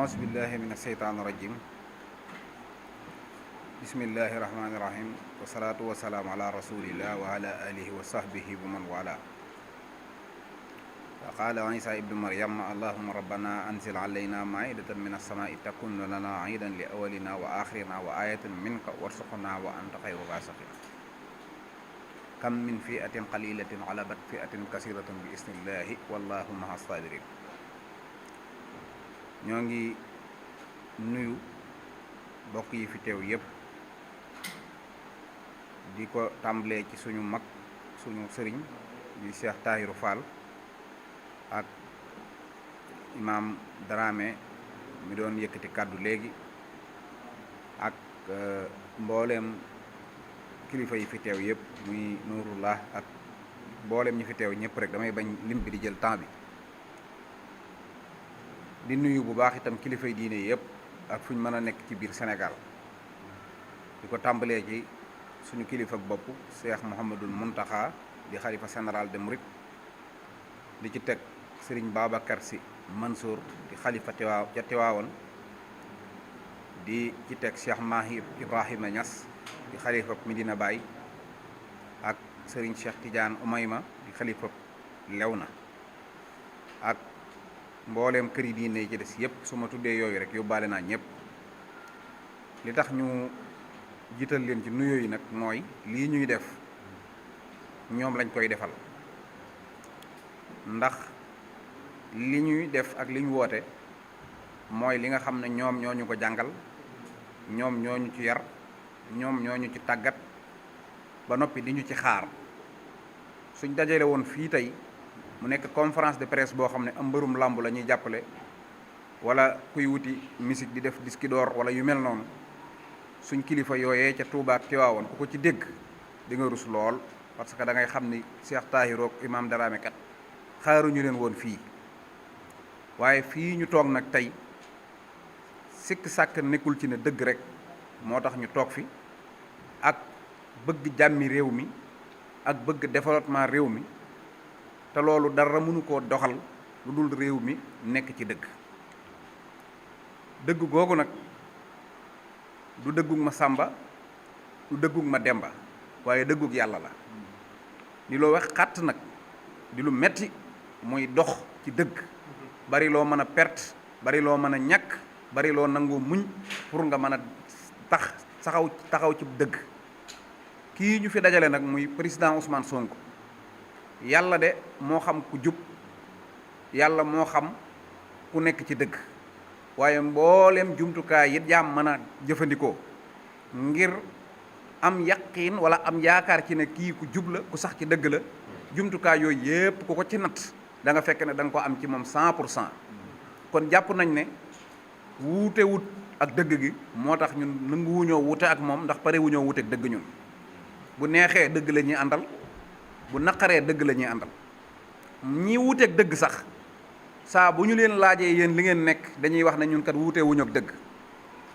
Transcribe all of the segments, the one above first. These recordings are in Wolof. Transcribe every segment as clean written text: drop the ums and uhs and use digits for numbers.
أعوذ بالله من الشيطان الرجيم بسم الله الرحمن الرحيم والصلاة والسلام على رسول الله وعلى آله وصحبه ومن والاه. وقال عيسى ابن مريم اللهم ربنا أنزل علينا مائدة من السماء تكون لنا عيدا لأولنا وآخرنا وآية منك وارزقنا وأنت خير الرازقين. كم من فئة قليلة غلبت فئة كثيرة بإذن الله والله مع الصابرين. ñoo ngi nuyu bokk yi fi teew yépp di ko tàmbalee ci suñu mag suñu sëriñ di Cheikh Tahirou Fall ak imam Dramé mi doon yëkkati kàddu léegi ak mbooleem kilifa yi fi teew yépp muy Nuurullah ak mbooleem ñi fi teew ñëpp rek damay bañ lim bi di jël temps bi. di nuyu bu baax itam kilifay diine yëpp ak fu ñu mën a nekk ci biir Sénégal di ko tàmbalee ci suñu kilifa ak bopp Cheikh Mouhamadul Mountakha di xalifa général des Mourides di ci teg Serigne Babacar Sy Mansour di xalifa Tiwaawan di ci teg Cheikh Mahi Ibrahima Niass di xalifa Medina Baye ak Serigne Cheikh Tidiane Oumayma di xalifa Léona ak mbooleem kër yi diine yi ci des yëpp su ma tuddee yooyu rek yóbbaale naa ñëpp. li tax ñu jiital leen ci nuyoo yi nag mooy lii ñuy def ñoom lañ koy defal ndax li ñuy def ak li ñu woote mooy li nga xam ne ñoom ñoo ñu ko jàngal ñoom ñoo ñu ci yar ñoom ñoo ñu ci tàggat ba noppi di ñu ci xaar suñ dajale woon fii tey mu nekk conférence de presse boo xam ne am mbërum làmb la ñuy jàppale wala kuy wuti musique di def disque d'or wala yu mel noonu suñ kilifa yooyee ca Touba ak Tiwaawoon ku ko ci dégg di nga rus lool parce que da ngay xam ni Cheikh Tahirou ak Imam Dramé kat xaaruñu leen woon fii waaye fii ñu toog nag tey sikk sàkk nekkul ci ne dëgg rek moo tax ñu toog fi ak bëgg jàmmi réew mi ak bëgg développement réew mi te loolu dara mënu koo doxal lu dul réew mi nekk ci dëgg googu nag du dëggug ma Sàmba du dëggug ma Demba waaye dëggug yàlla la di loo wax xàtt nag di lu metti muy dox ci dëgg bari loo mën a perte bari loo mën a ñàkk bari loo nangoo muñ pour nga mën a taxaw ci dëgg kii ñu fi dajale nag muy président Ousmane Sonko yàlla de moo xam ku jub yàlla moo xam ku nekk ci dëgg waaye mbooleem jumtukaay yi jaam mën a jëfandikoo ngir am yaqiin wala am yaakaar ci ne kii ku jub la ku sax ci dëgg la jumtukaay yooyu yépp ku ko ci natt da nga fekk ne da nga ko am ci moom 100%. kon jàpp nañ ne wuute wut ak dëgg gi moo tax ñun nanguwuñoo wuute ak moom ndax pare wuñoo wuute ak dëgg ñun bu neexee dëgg la ñuy àndal bu naqaree dëgg la ñuy àndal ñi wuuteeg dëgg sax saa bu ñu leen laajee yéen li ngeen nekk dañuy wax ne ñun kat wuutee wuñu ak dëgg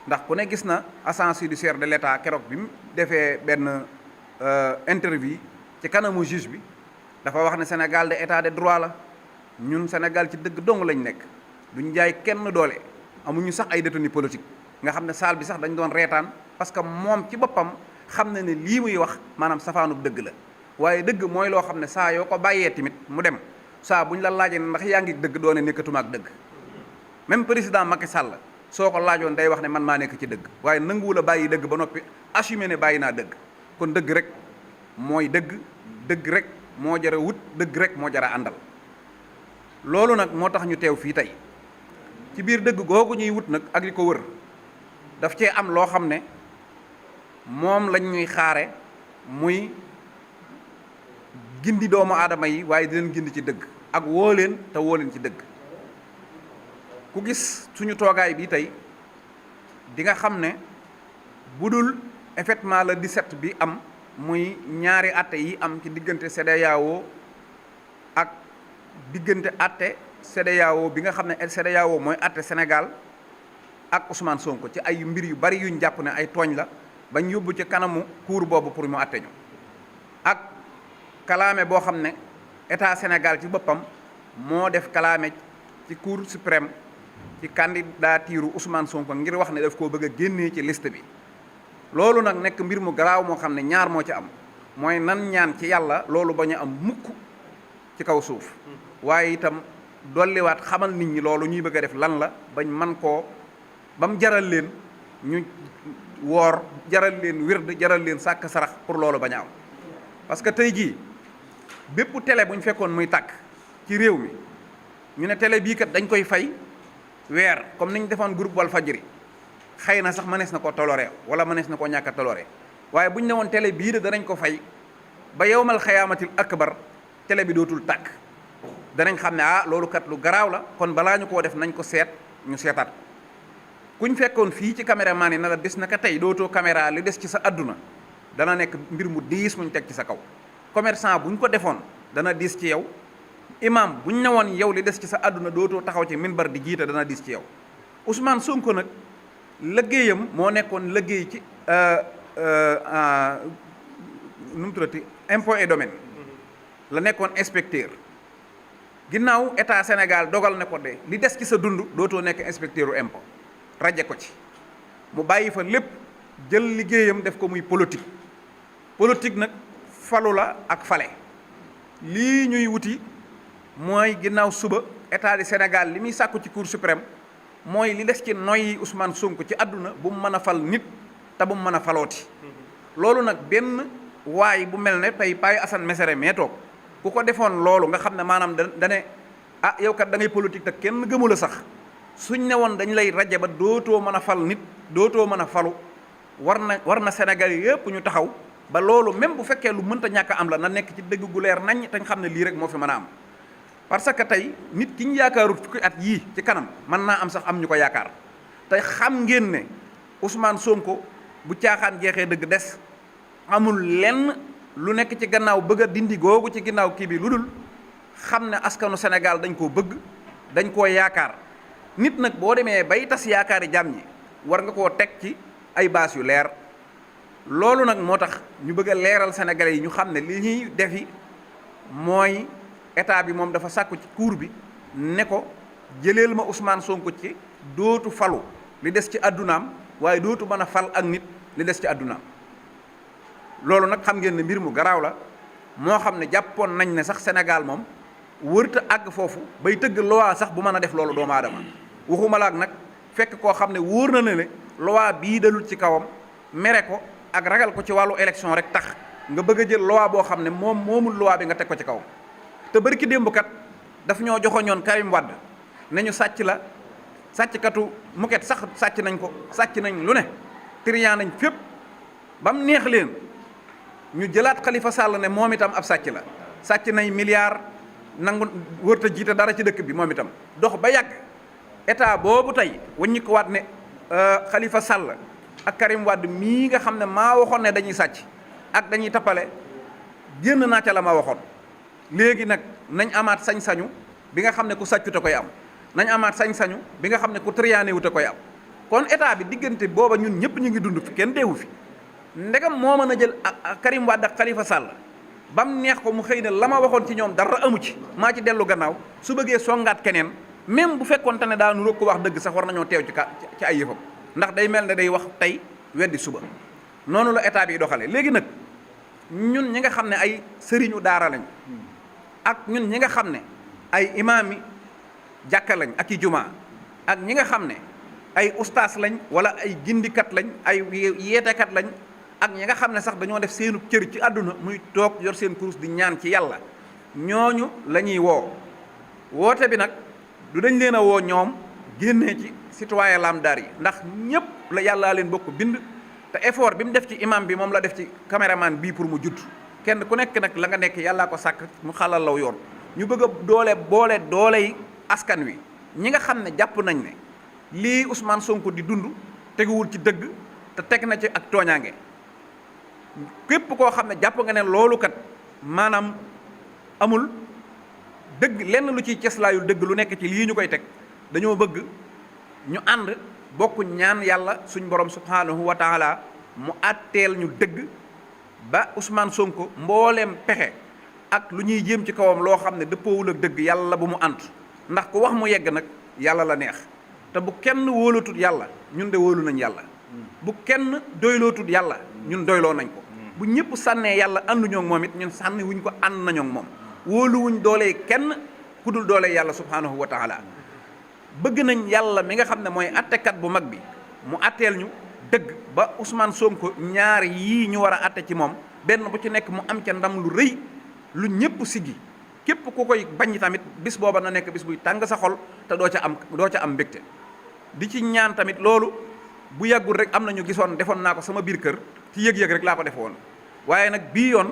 ndax ku ne gis na agence judiciaire de l'État keroog bi mu defee benn interview ci kanamu juge bi dafa wax ne Sénégal de état de droit la ñun Sénégal ci dëgg dong lañ nekk duñ jaay kenn doole amuñu sax ay détenus politique nga xam ne salle bi sax dañ doon reetaan parce que moom ci boppam xam na ne lii muy wax maanaam safaanub dëgg la waaye dëgg mooy loo xam ne saa yoo ko bàyyee tamit mu dem saa bu ñu la laajee ndax yaa ngi dëgg doone nekkatuma ak dëgg même président Macky Sall soo ko laajoon day wax ne man maa nekk ci dëgg waaye nanguwul a bàyyi dëgg ba noppi assumé ne bàyyi naa dëgg kon dëgg rek mooy dëgg rek moo jara wut dëgg rek moo jara àndal loolu nag moo tax ñu teew fii tey ci biir dëgg googu ñuy wut nag ak li ko wër daf cee am loo xam ne moom lañ ñuy xaare muy gindi doomu aadama yi waaye di leen gindi ci dëgg ak woo leen te woo leen ci dëgg ku gis suñu toogaay bi tey di nga xam ne bu dul effectivement le 17 bi am muy ñaari atte yi am ci diggante CEDEAO ak diggante atte CEDEAO bi nga xam ne CEDEAO mooy atte Sénégal ak Ousmane Sonko ci ay mbir yu bari yuñ jàpp ne ay tooñ la bañ yóbbu ci kanamu cour boobu pour mu atte ñu ak kalaame boo xam ne état Sénégal ci boppam moo def kalaame ci cour suprême ci candidature Ousmane Sonko ngir wax ne daf koo bëgg a génnee ci liste bi loolu nag nekk mbir mu garaaw moo xam ne ñaar moo ci am mooy nan ñaan ci yàlla loolu bañ a am mukk ci kaw suuf waaye itam dolliwaat xamal nit ñi loolu ñuy bëgg a def lan la bañ man koo ba mu jaral leen ñu woor jaral leen wird jaral leen sàkk sarax pour loolu bañ a am parce que tey jii bépp télé bu ñu fekkoon muy tàkk ci réew mi ñu ne télé bii kat dañ koy fay weer comme ni ñu defoon groupe Walfadjri xëy na sax mënees na ko toloree wala mënees na koo ñàkk a toloree waaye bu ñu ne woon télé bii de danañ ko fay ba yowmal xayaamatil akbar télé bi dootul tàkk danañ xam ne loolu kat lu garaaw la kon balaa ñu koo def nañ ko seet ñu seetaat ko kuñ fekkoon fii ci caméraman yi na la des na ka tey dootoo caméra li des ci sa àdduna dana nekk mbir mu diis muñ teg ci sa kaw commerçant buñ ko defoon dana diis ci yow imam buñ ne woon yow li des ci sa àdduna dootoo taxaw ci minbar di jiite dana diis ci yow Ousmane Sonko nag liggéeyam moo nekkoon liggéey ci nu mu tuddati impôt et domaine la nekkoon inspecteur ginnaaw état Sénégal dogal ne ko de li des ci sa dund dootoo nekk inspecteur u impôt raje ko ci mu bàyyi fa lépp jël liggéeyam def ko muy politique nag falu la ak fale lii ñuy wuti mooy ginnaaw suba état du Sénégal li muy sàkku ci cour suprême mooy li des ci noyyi Ousmane Sonko ci àdduna bu mu mën a fal nit te bu mu mën a falooti loolu nag benn waay bu mel ne tey Baye Assane Mesere mee toog ku ko defoon loolu nga xam ne maanaam dane yow kat da ngay politique te kenn gëmu la sax suñ ne woon dañ lay raje ba dootoo mën a fal nit dootoo mën a falu war na Sénégal yëpp ñu taxaw ba loolu même bu fekkee lu mënta ñàkk am la na nekk ci dëgg gu leer nañ te nga xam ne lii rek moo fi mën a am parce que tey nit ki ñu yaakaarut fukki at yii ci kanam mën naa am sax am ñu ko yaakaar te xam ngeen ne Ousmane Sonko bu caaxaan jeexee dëgg des amul lenn lu nekk ci gannaaw bëgg a dindi googu ci ginnaaw kii bi lu dul xam ne askanu Sénégal dañ koo bëgg dañ koo yaakaar nit nag boo demee bay tas yaakaari jàmm ñi war nga koo teg ci ay baas yu leer loolu nag moo tax ñu bëgg a leeral Sénégalais yi ñu xam ne li ñuy defi mooy état bi moom dafa sàkku ci cour bi ne ko jëleel ma Ousmane Sonko ci dootu falu li des ci àddunaam waaye dootu mën a fal ak nit li des ci àddunaam loolu nag xam ngeen ne mbir mu garaaw la moo xam ne jàppoon nañ ne sax Sénégal moom wërta àgg foofu bay tëgg loi sax bu mën a def loolu doomu aadama waxuma la ak nag fekk koo xam ne wóor na ne loi bii dalul ci kawam mere ko ak ragal ko ci wàllu élection rek tax nga bëgg a jël loi boo xam ne moom moomul loi bi nga teg ko ci kawam te bari ki démb kat daf ñoo joxoñoon Karim Wade ne ñu sàcc la sàcckatu muket sax sàcc nañ ko sàcc nañ lu ne trian nañ fépp ba mu neex leen ñu jëlaat Khalifa Sall ne moom itam ab sàcc la sàcc nañ milliard nangu wërta jiite dara ci dëkk bi moom itam dox ba yàgg état boobu tey waññi ko waat ne Khalifa Sall ak Karim Wade mii nga xam ne maa waxoon ne dañuy sàcc ak dañuy tappale génn naa ca la ma waxoon léegi nag nañ amaat sañ-sañu bi nga xam ne ku sàccute koy am nañ amaat sañ-sañu bi nga xam ne ku triyaane wute koy am kon état bi diggante booba ñun ñëpp ñu ngi dund fi kenn deewu fi ndegam moo mën a jël Karim Wade ak Khalifa Sall ba mu neex ko mu xëy ne la ma waxoon ci ñoom dara amu ci maa ci dellu gannaaw su bëggee songaat keneen même bu fekkoonte ne daanu rek ko wax dëgg sax war nañoo teew ci ay yëfam ndax day mel ne day wax tey weddi suba noonu la état bi doxale léegi nag ñun ñi nga xam ne ay sëriñu daara lañ ak ñun ñi nga xam ne ay imaam yi jàkka lañ ak i jumaa ak ñi nga xam ne ay ustaas lañ wala ay gindikat lañ ay yeetekat lañ ak ñi nga xam ne sax dañoo def seenu cër ci àdduna muy toog yor seen kurus di ñaan ci yàlla ñooñu la ñuy woote bi nag du dañ leen a woo ñoom génnee ci citoyen lambda yi ndax ñëpp la yàllaa leen bokk bind te effort bi mu def ci imam bi moom la def ci caméraman bii pour mu judd kenn ku nekk nag la nga nekk yàllaa ko sàkk mu xalal law yoon ñu bëgg a boole dooley askan wi ñi nga xam ne jàpp nañ ne lii Ousmane Sonko di dund teguwul ci dëgg te teg na ci ak tooñaange képp koo xam ne jàpp nga ne loolu kat maanaam amul dëgg lenn lu ciy ceslaayul dëgg lu nekk ci lii ñu koy teg dañoo bëgg ñu ànd bokk ñaan yàlla suñ borom subhanahu wa taala mu àtteel ñu dëgg ba Ousmane Sonko mbooleem pexe ak lu ñuy jéem ci kawam loo xam ne dëppoowul ak dëgg yàlla bu mu ànd ndax ku wax mu yegg nag yàlla la neex te bu kenn wóolatut yàlla ñun de wóolu nañ yàlla bu kenn doylootut yàlla ñun doyloo nañ ko bu ñëpp sànnee yàlla ànduñoo ak moom it ñun sànni wuñ ko ànd nañoo ak moom wóoluwuñ doolee kenn ku dul doolee yàlla subhanahu wa taala bëgg nañ yàlla mi nga xam ne mooy attekat bu mag bi mu atteel ñu dëgg ba Ousmane Sonko ñaar yii ñu war a atte ci moom benn bu ci nekk mu am ca ndam lu rëy lu ñëpp siggi képp ku koy bañ tamit bis booba na nekk bis buy tàng sa xol te doo ca am mbégte di ci ñaan tamit loolu bu yàggul rek am na ñu gisoon defoon naa ko sama biir kër ci yëg-yëg rek laa ko defoon waaye nag bii yoon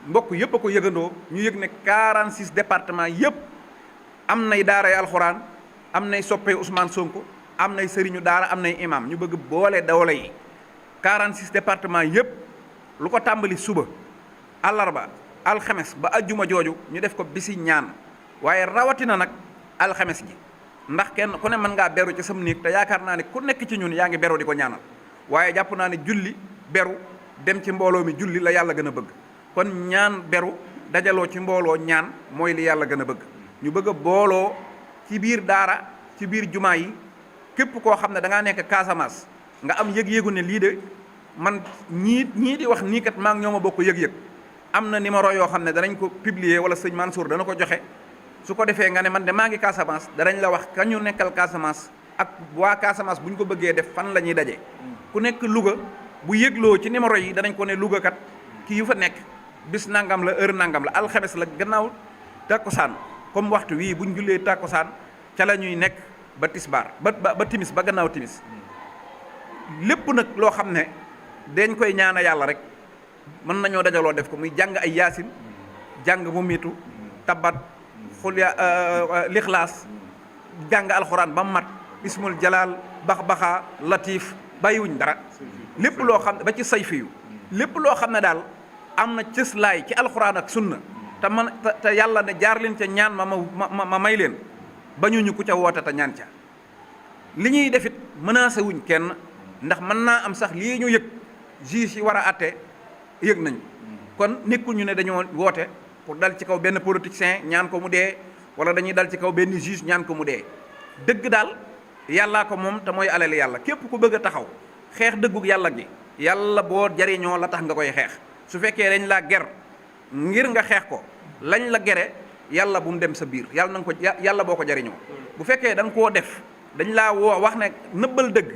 mbokk yëpp a ko yëgandoo ñu yëg ne 46 départements yëpp am nay daaray alxuraan am nay soppee Ousmane Sonko am nay sëriñu daara am nay imam ñu bëgg boole doole yi 46 départements yëpp lu ko tàmbali suba àllarba alxames ba ajjuma jooju ñu def ko bisi ñaan waaye rawatina nag alxames ji ndax kenn ku ne mën ngaa beru ci sam néeg te yaakaar naa ne ku nekk ci ñun yaa ngi beru di ko ñaanal waaye jàpp naa ne julli beru dem ci mbooloo mi julli la yàlla gën a bëgg kon ñaan beru dajaloo ci mbooloo ñaan mooy li yàlla gën a bëgg ñu bëgg a booloo ci biir daara ci biir jumaa yi képp koo xam ne da ngaa nekk Casamance nga am yëg-yëgu ne lii de man ñii di wax nii kat maa ngi ñoo ma bokk yëg-yëg am na numéro yoo xam ne danañ ko publier wala sëñ Mansour dana ko joxe su ko defee nga ne man de maa ngi Casamance danañ la wax ka ñu nekkal Casamance ak waa Casamance bu ñu ko bëggee def fan la ñuy daje. ku nekk Louga bu yëgloo ci numéro yi danañ ko ne Louga kat kii yu fa nekk bis nangam la heure nangam la alxames la gannaaw tàkkusaan comme waxtu wii bu ñu jullee tàkkusaan ca la ñuy nekk ba tisbaar ba timis ba gannaaw timis lépp nag loo xam ne dañ koy ñaana yàlla rek mën nañoo dajaloo def ko muy jàng ay yaasin jàng mu miitu tabat xulya lixlaas jàng alxuraan ba mat ismul jalaal bax-baxaa latif bàyyiwuñ dara lépp loo xam ne ba ci sayfi yu lépp loo xam ne daal am na cëslaay ci alxuraan ak sunna te yàlla ne jaar leen ca ñaan ma may leen bañuñu ku ca woote te ñaan ca li ñuy defit menacé wuñ kenn ndax mën naa am sax lii ñu yëg juge yi war a atte yëg nañ kon nekkul ñu ne dañoo woote pour dal ci kaw benn politicien ñaan ko mu dee wala dañuy dal ci kaw benn juge ñaan ko mu dee dëgg daal yàllaa ko moom te mooy alal yàlla képp ku bëgg a taxaw xeex dëggug yàlla gi yàlla boo jariñoo la tax nga koy xeex su fekkee dañ laa ger ngir nga xeex ko lañ la gere yàlla bu mu dem sa biir yàlla nanga ko yàlla boo ko jariñoo bu fekkee da nga koo def dañ laa woo wax ne nëbbal dëgg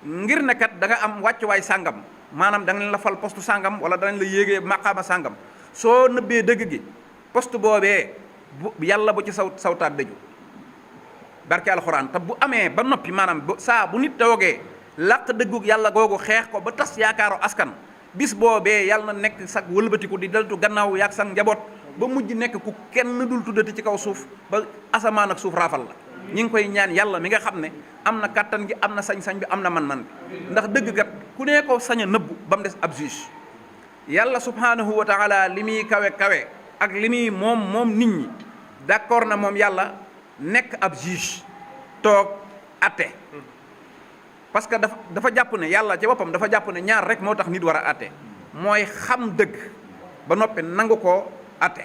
ngir ne kat da nga am wàccuwaay sàngam maanaam da nga la fal poste sàngam wala danañ la yéegee maqaama sàngam soo nëbbee dëgg gi poste boobee yàlla bu ci sawtaat dëju barke alxuraan te bu amee ba noppi maanaam saa bu nit toogee làq dëggug yàlla googu xeex ko ba tas yaakaaru askan bis boobee yàlla na nekk sag wëlbatiku di deltu gannaaw yaag sag njaboot ba mujj nekk ku kenn dul tuddati ci kaw suuf ba asamaan ak suuf raafal la ñi ngi koy ñaan yàlla mi nga xam ne am na kàttan gi am na sañ-sañ bi am na man-man bi ndax dëgg kat ku ne ko sañ a nëbbu ba mu des ab juge yàlla subhanahu wa taala li muy kawe ak li muy moom nit ñi d'accord na moom yàlla nekk ab juge toog atte parce que dafa jàpp ne yàlla ci boppam dafa jàpp ne ñaar rek moo tax nit war a atte mooy xam dëgg ba noppi nangu koo atte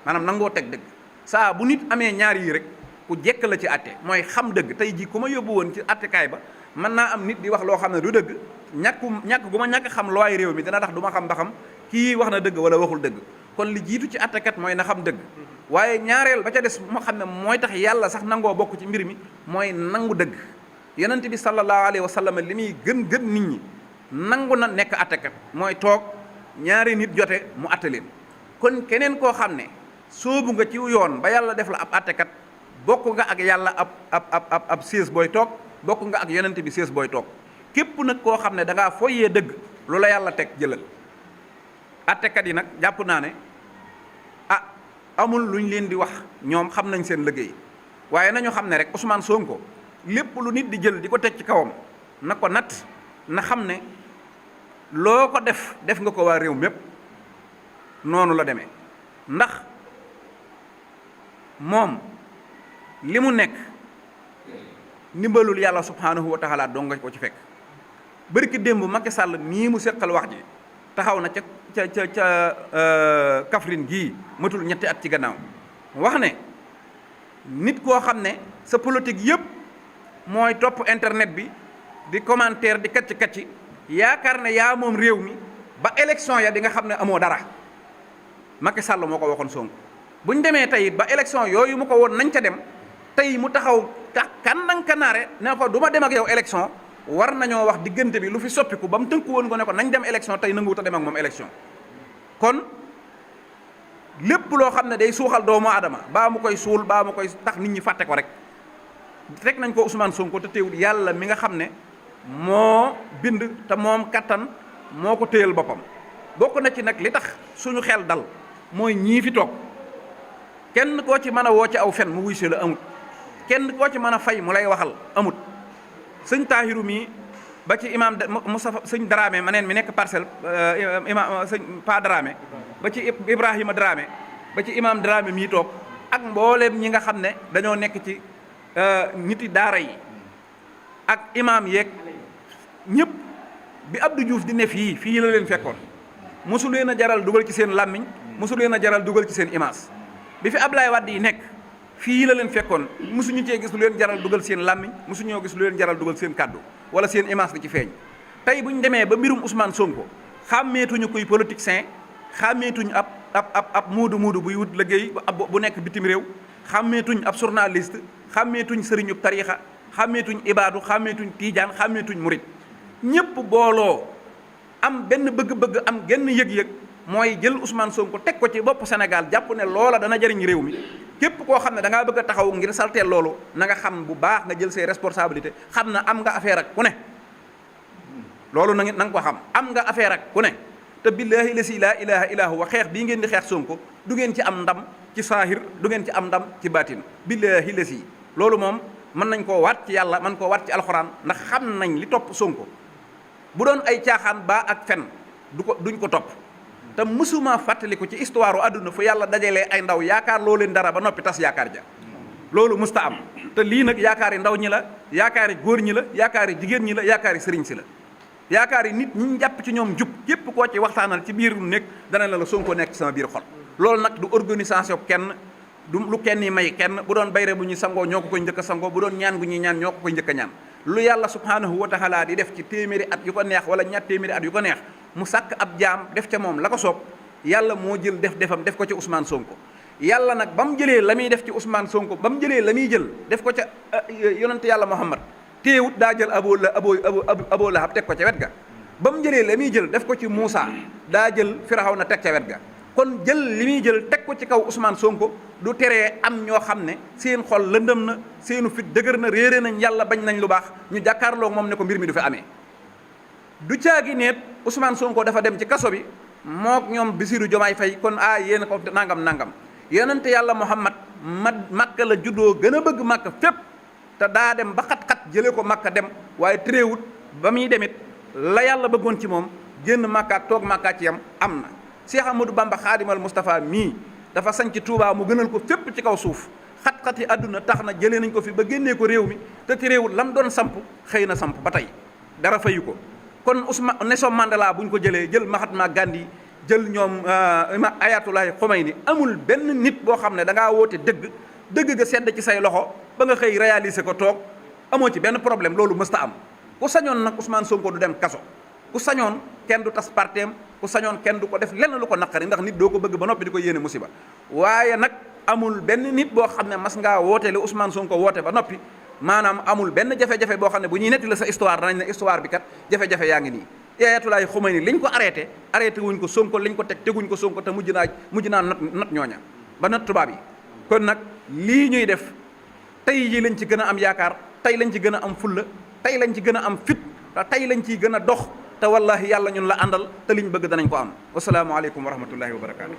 maanaam nangoo teg dëgg saa bu nit amee ñaar yi rek ku jekk la ci atte mooy xam dëgg tey jii ku ma yóbbu woon ci attekaay ba mën naa am nit di wax loo xam ne du dëgg ñàkk gu ma ñàkk xam looy réew mi dina tax du ma xam ba xam kii wax na dëgg wala waxul dëgg kon li jiitu ci attekat mooy na xam dëgg waaye ñaareel ba ca des moo xam ne mooy tax yàlla sax nangoo bokk ci mbir mi mooy nangu dëgg yonent bi sallallahu alayhi wa sallam li muy gën nit ñi nangu na nekk attekat mooy toog ñaari nit jote mu atte leen kon keneen koo xam ne soobu nga ci yoon ba yàlla def la ab attekat bokk nga ak yàlla ab siis booy toog bokk nga ak yonent bi siis booy toog képp nag koo xam ne da ngaa foyee dëgg lu la yàlla teg jëlal attekat yi nag jàpp naa ne amul luñ leen di wax ñoom xam nañ seen liggéey waaye nañu xam ne rek Ousmane Sonko lépp lu nit di jël di ko teg ci kawam na ko natt na xam ne loo ko def nga ko waa réew mépp noonu la demee ndax moom li mu nekk ndimbalul yàlla subhanahu wa taala dong nga ko ci fekk bërki démb Macky Sall nii mu seqal wax ji taxaw na ca Kaffrine gii matul ñetti at ci gannaaw wax ne nit koo xam ne sa politique yëpp mooy topp internet bi di commentaire di kacci kacci yaakaar ne yaa moom réew mi ba élection ya di nga xam ne amoo dara. Macky Sall moo ko waxoon Sonko bu ñu demee tey ba élection yooyu mu ko woon nañ ca dem tey mu taxaw kandang kanaare ne ko du ma dem ak yow élection war nañoo wax diggante bi lu fi soppiku ba mu tënku woon ko ne ko nañ dem élection tey nanguwut a dem ak moom élection. kon lépp loo xam ne day suuxal doomu aadama baa mu koy suul baa mu koy tax nit ñi fàtte ko rek teg nañ ko Ousmane Sonko te teewul yàlla mi nga xam ne moo bind te moom kattan moo ko téyal boppam. bokk na ci nag li tax suñu xel dal mooy ñii fi toog kenn koo ci mën a woo ci aw fen mu wuy si la amut kenn koo ci mën a fay mu lay waxal amut. sëñ Tahiru mii ba ci imam Moustapha sëñ Dramé ma neen mi nekk Parcelles imam sëñ Pa Dramé ba ci Ibrahima Dramé ba ci imam Dramé mii toog ak mbooleem ñi nga xam ne dañoo nekk ci niti daara yi ak imam yeeg ñëpp bi Abdou Diouf di ne fii la leen fekkoon mosu leen a jaral dugal ci seen làmmiñ mosu leen a jaral dugal ci seen image bi fi Ablaye Wade yi nekk fii la leen fekkoon mosuñu cee gis lu leen jaral dugal seen làmmiñ mosuñoo gis lu leen jaral dugal seen kàddu wala seen image bi ci feeñ. tey bu ñu demee ba mbirum Ousmane Sonko xàmmeetuñu kuy politicien xàmmeetuñu ab muudu buy wut liggéey bu nekk bitim réew xàmmeetuñ ab journaliste xàmmeetuñ sëriñub tariixa xàmmeetuñ ibaadu xàmmeetuñ tiijaan xàmmeetuñ murit ñëpp booloo am benn bëgg-bëgg am genn yëg-yëg mooy jël Ousmane Sonko teg ko ci bopp Sénégal jàpp ne loola dana jëriñ réew mi képp koo xam ne da ngaa bëgg a taxaw ngir salteel loolu na nga xam bu baax nga jël say responsabilité xam na am nga affaire ak ku ne loolu na nga ko xam am nga affaire ak ku ne te billaahi la si laa ilaha illa huwa xeex bii ngeen di xeex Sonko du ngeen ci am ndam ci saahir du ngeen ci am ndam ci baatin billaahi la si loolu moom mën nañ koo waat ci yàlla mën koo waat ci alxuraan ndax xam nañ li topp Sonko bu doon ay caaxaan baa ak fen duñ ko topp te mësuma fàttaliku ci histoire àdduna fu yàlla dajalee ay ndaw yaakaar loo leen dara ba noppi tas yaakaar ja loolu mësta am te lii nag yaakaari ndaw ñi la yaakaari góor ñi la yaakaari jigéen ñi la yaakaari sëriñ si la yaakaari nit ñi jàpp ci ñoom jub képp koo ci waxtaanal ci biir nekk dana la Sonko nekk sama biir xol loolu nag du organisation kenn du lu kenn yi may kenn bu doon bayre bu ñuy sangoo ñoo ko koy njëkk a sangoo bu doon ñaan gu ñuy ñaan ñoo ko koy njëkk a ñaan lu yàlla subhanahu wa taala di def ci téeméeri at yu ko neex wala ñaar téeméeri at yu ko neex mu sàkk ab jaam def ca moom la ko soob yàlla moo jël defam def ko ci Ousmane Sonko yàlla nag ba mu jëlee la muy def ci Ousmane Sonko ba mu jëlee la muy jël def ko ca yonante yàlla Muhammad téewut daa jël Abu Lahab teg ko ca wet ga ba mu jëlee la muy jël def ko ci Moussa daa jël Firawna teg ca wet ga kon jël li muy jël teg ko ci kaw Ousmane Sonko du teree am ñoo xam ne seen xol lëndëm na seenu fit dëgër na réere nañ yàlla bañ nañ lu baax ñu jàkkaarloo moom ne ko mbir mi du fi amee du caagi neet Ousmane Sonko dafa dem ci kaso bi mook ñoom Bassirou Diomaye Faye kon yéen ko nangam yonente yàlla Muhammad Makka la juddoo gën a bëgg Makka fépp te daa dem ba xat-xat jëlee ko Makka dem waaye tréewut ba muy demit la yàlla bëggoon ci moom génn Makka ak toog Makka ci yam am na Cheikh Amadou Bamba Xaadimal Moustapha mii dafa sañc Touba mu gënal ko fépp ci kaw suuf xat-xat yi àdduna tax na jëlee nañ ko fi ba génnee ko réew mi te tréewut lam doon samp xëy na samp ba tey dara fayu ko kon Nelson Mandela bu ñu ko jëlee jël Mahatma Gandhi jël ñoom Ayatollah Khomeini amul benn nit boo xam ne da ngaa woote dëgg ga sedd ci say loxo ba nga xëy réaliser ko toog amoo ci benn problème loolu mësta am ku sañoon nag Ousmane Sonko du dem kaso ku sañoon kenn du tas parteem ku sañoon kenn du ko def lenn lu ko naqari ndax nit doo ko bëgg ba noppi di ko yéene musiba waaye nag amul benn nit boo xam ne mas ngaa woote li Ousmane Sonko woote ba noppi maanaam amul benn jafe-jafe boo xam ne bu ñuy netti la sa histoire danañ ne histoire bi kat jafe-jafe yaa ngi nii Ayatollah Khomeini liñ ko arrêté wuñ ko Sonko liñ ko teguñ ko Sonko te mujj naa not ñooña ba not tubaab yi kon nag lii ñuy def tey yi lañ ci gën a am yaakaar tey lañ ci gën a am fulla tey lañ ci gën a am fit te tey lañ ciy gën a dox te wallahi yàlla ñun la àndal te liñ bëgg danañ ko am wasalaamualeykum wa rahmatullahi wa barakaatu